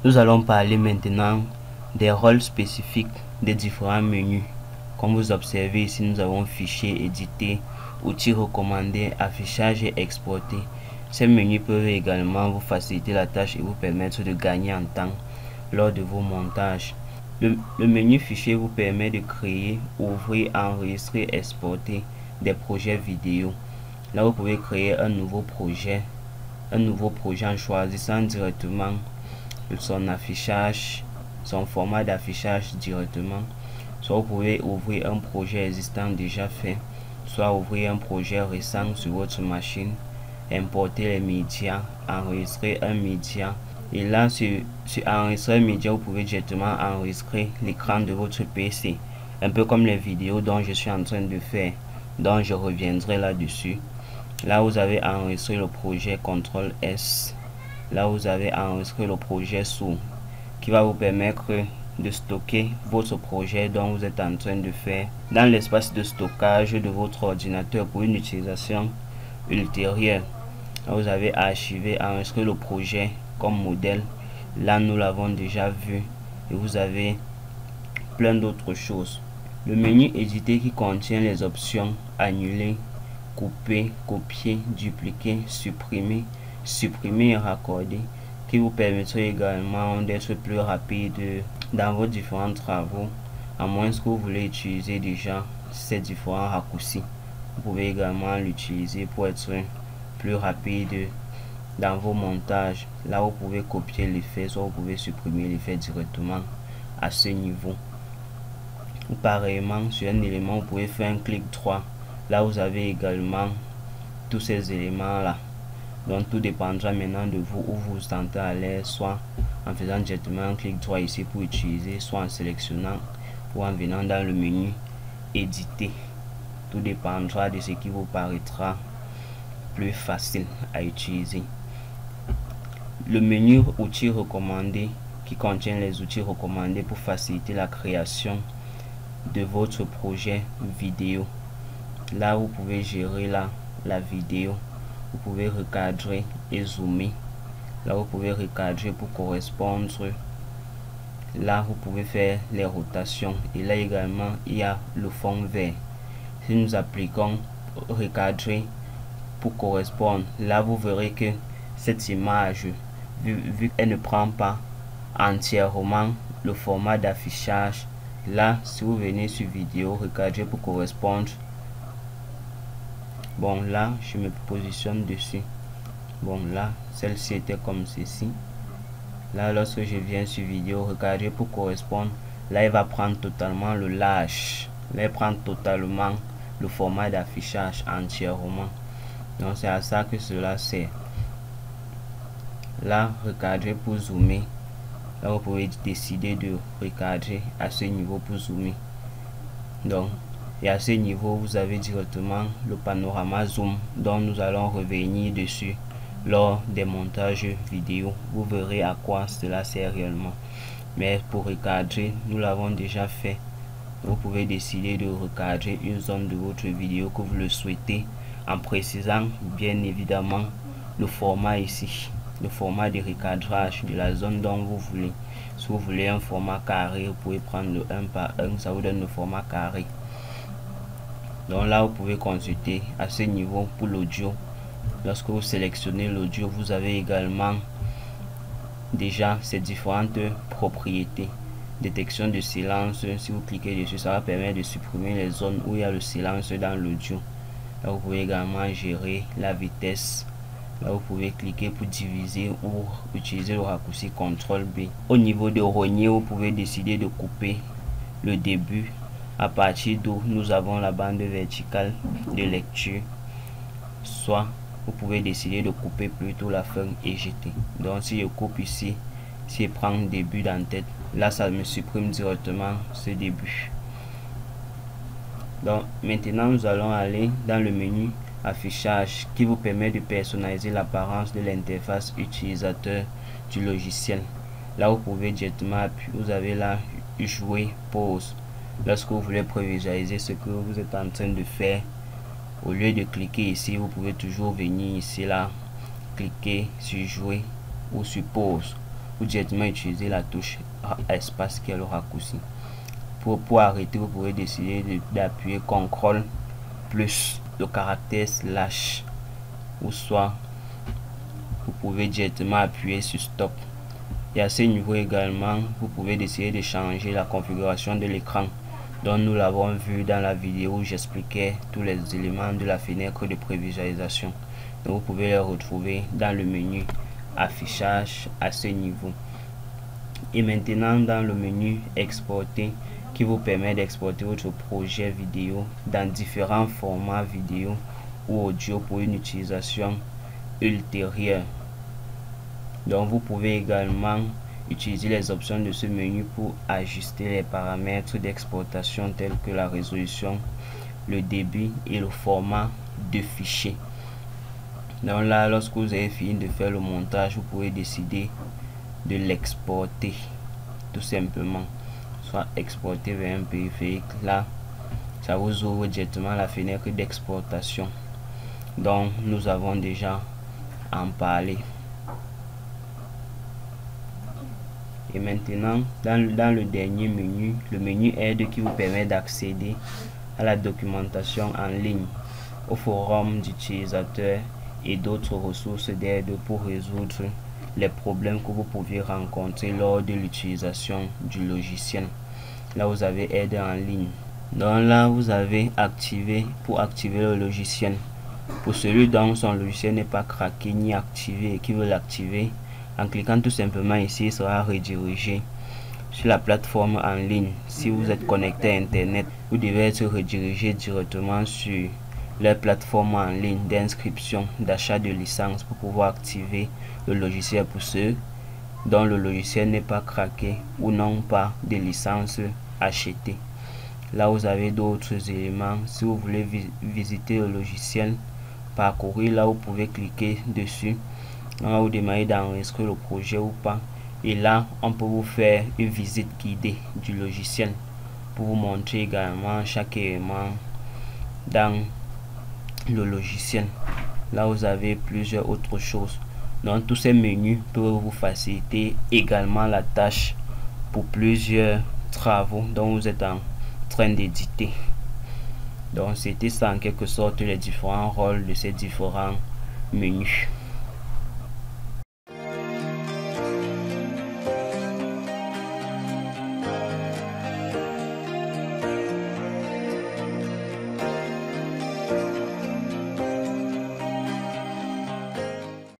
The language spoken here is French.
Nous allons parler maintenant des rôles spécifiques des différents menus. Comme vous observez ici, nous avons fichier, éditer, outils recommandés, affichage et exporter. Ces menus peuvent également vous faciliter la tâche et vous permettre de gagner en temps lors de vos montages. Le menu fichier vous permet de créer, ouvrir, enregistrer, exporter des projets vidéo. Là, vous pouvez créer un nouveau projet en choisissant directement son affichage, son format d'affichage directement. Soit vous pouvez ouvrir un projet existant déjà fait, soit ouvrir un projet récent sur votre machine, importer les médias, enregistrer un média. Et là, sur enregistrer un média, vous pouvez directement enregistrer l'écran de votre PC, un peu comme les vidéos dont je suis en train de faire, dont je reviendrai là-dessus. Là, vous avez enregistré le projet CTRL S. Là, vous avez enregistré le projet source qui va vous permettre de stocker votre projet dont vous êtes en train de faire dans l'espace de stockage de votre ordinateur pour une utilisation ultérieure. Là, vous avez archivé, enregistré le projet comme modèle. Là, nous l'avons déjà vu et vous avez plein d'autres choses. Le menu éditer qui contient les options annuler, couper, copier, dupliquer, supprimer et raccorder, qui vous permettra également d'être plus rapide dans vos différents travaux, à moins que vous voulez utiliser déjà ces différents raccourcis. Vous pouvez également l'utiliser pour être plus rapide dans vos montages. Là, vous pouvez copier l'effet, soit vous pouvez supprimer l'effet directement à ce niveau. Ou pareillement, sur un élément, vous pouvez faire un clic droit. Là, vous avez également tous ces éléments là. Donc tout dépendra maintenant de vous où vous vous sentez à l'aise, soit en faisant directement un clic droit ici pour utiliser, soit en sélectionnant ou en venant dans le menu éditer. Tout dépendra de ce qui vous paraîtra plus facile à utiliser. Le menu outils recommandés qui contient les outils recommandés pour faciliter la création de votre projet vidéo. Là, vous pouvez gérer la vidéo. Vous pouvez recadrer et zoomer. Là, vous pouvez recadrer pour correspondre. Là, vous pouvez faire les rotations. Et là également, il y a le fond vert. Si nous appliquons recadrer pour correspondre, là, vous verrez que cette image, vu qu'elle ne prend pas entièrement le format d'affichage, là, si vous venez sur vidéo, recadrer pour correspondre, bon, là, je me positionne dessus. Bon, là, celle-ci était comme ceci. Là, lorsque je viens sur vidéo, recadrer pour correspondre, là, il va prendre totalement le large. Là, il prend totalement le format d'affichage entièrement. Donc, c'est à ça que cela sert. Là, recadrer pour zoomer. Là, vous pouvez décider de recadrer à ce niveau pour zoomer. Donc, et à ce niveau, vous avez directement le panorama zoom dont nous allons revenir dessus lors des montages vidéo. Vous verrez à quoi cela sert réellement. Mais pour recadrer, nous l'avons déjà fait. Vous pouvez décider de recadrer une zone de votre vidéo que vous le souhaitez en précisant bien évidemment le format ici, le format de recadrage de la zone dont vous voulez. Si vous voulez un format carré, vous pouvez prendre le 1 par 1, ça vous donne le format carré. Donc là, vous pouvez consulter à ce niveau pour l'audio. Lorsque vous sélectionnez l'audio, vous avez également déjà ces différentes propriétés. Détection de silence, si vous cliquez dessus, ça va permettre de supprimer les zones où il y a le silence dans l'audio. Là, vous pouvez également gérer la vitesse. Là, vous pouvez cliquer pour diviser ou utiliser le raccourci CTRL B. Au niveau de rogner, vous pouvez décider de couper le début à partir d'où nous avons la bande verticale de lecture, soit vous pouvez décider de couper plutôt la fin et jeter. Donc si je coupe ici, si je prends début d'en-tête, là ça me supprime directement ce début. Donc maintenant nous allons aller dans le menu affichage qui vous permet de personnaliser l'apparence de l'interface utilisateur du logiciel. Là vous pouvez directement appuyer, vous avez là jouer pause. Lorsque vous voulez prévisualiser ce que vous êtes en train de faire, au lieu de cliquer ici, vous pouvez toujours venir ici là, cliquer sur jouer ou sur pause ou directement utiliser la touche espace qui est le raccourci. Pour arrêter, vous pouvez décider d'appuyer CTRL plus le caractère slash, ou soit vous pouvez directement appuyer sur stop. Et à ce niveau également, vous pouvez décider de changer la configuration de l'écran. Donc nous l'avons vu dans la vidéo où j'expliquais tous les éléments de la fenêtre de prévisualisation. Donc vous pouvez les retrouver dans le menu affichage à ce niveau. Et maintenant dans le menu exporter, qui vous permet d'exporter votre projet vidéo dans différents formats vidéo ou audio pour une utilisation ultérieure. Donc vous pouvez également utiliser les options de ce menu pour ajuster les paramètres d'exportation tels que la résolution, le débit et le format de fichier. Donc là, lorsque vous avez fini de faire le montage, vous pouvez décider de l'exporter tout simplement, soit exporter vers un périphérique. Là, ça vous ouvre directement la fenêtre d'exportation dont nous avons déjà en parlé. Et maintenant, dans le dernier menu, le menu aide qui vous permet d'accéder à la documentation en ligne, au forum d'utilisateurs et d'autres ressources d'aide pour résoudre les problèmes que vous pouviez rencontrer lors de l'utilisation du logiciel. Là, vous avez aide en ligne. Donc là, vous avez activé pour activer le logiciel. Pour celui dont son logiciel n'est pas craqué ni activé et qui veut l'activer, en cliquant tout simplement ici, il sera redirigé sur la plateforme en ligne. Si vous êtes connecté à internet, vous devez être redirigé directement sur la plateforme en ligne d'inscription, d'achat de licence pour pouvoir activer le logiciel pour ceux dont le logiciel n'est pas craqué ou n'ont pas de licence achetée. Là, vous avez d'autres éléments. Si vous voulez visiter le logiciel, parcourir, là vous pouvez cliquer dessus. On va vous demander d'enregistrer le projet ou pas, et là on peut vous faire une visite guidée du logiciel pour vous montrer également chaque élément dans le logiciel. Là vous avez plusieurs autres choses. Donc tous ces menus peuvent vous faciliter également la tâche pour plusieurs travaux dont vous êtes en train d'éditer. Donc c'était ça en quelque sorte les différents rôles de ces différents menus.